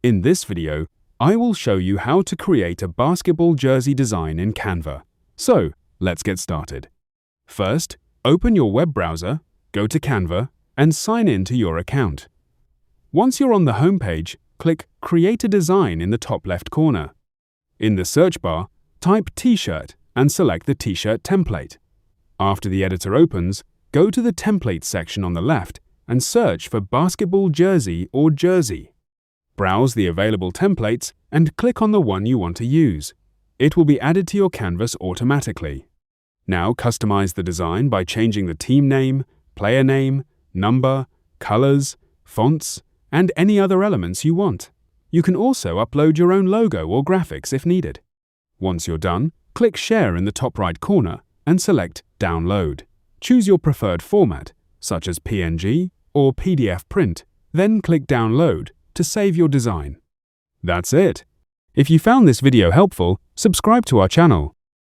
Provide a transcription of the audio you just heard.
In this video, I will show you how to create a basketball jersey design in Canva. So, let's get started. First, open your web browser, go to Canva, and sign in to your account. Once you're on the home page, click Create a Design in the top left corner. In the search bar, type T-shirt and select the T-shirt template. After the editor opens, go to the Templates section on the left and search for basketball jersey or jersey. Browse the available templates and click on the one you want to use. It will be added to your canvas automatically. Now customize the design by changing the team name, player name, number, colors, fonts, and any other elements you want. You can also upload your own logo or graphics if needed. Once you're done, click Share in the top right corner and select Download. Choose your preferred format, such as PNG or PDF print, then click Download to save your design. That's it. If you found this video helpful, subscribe to our channel.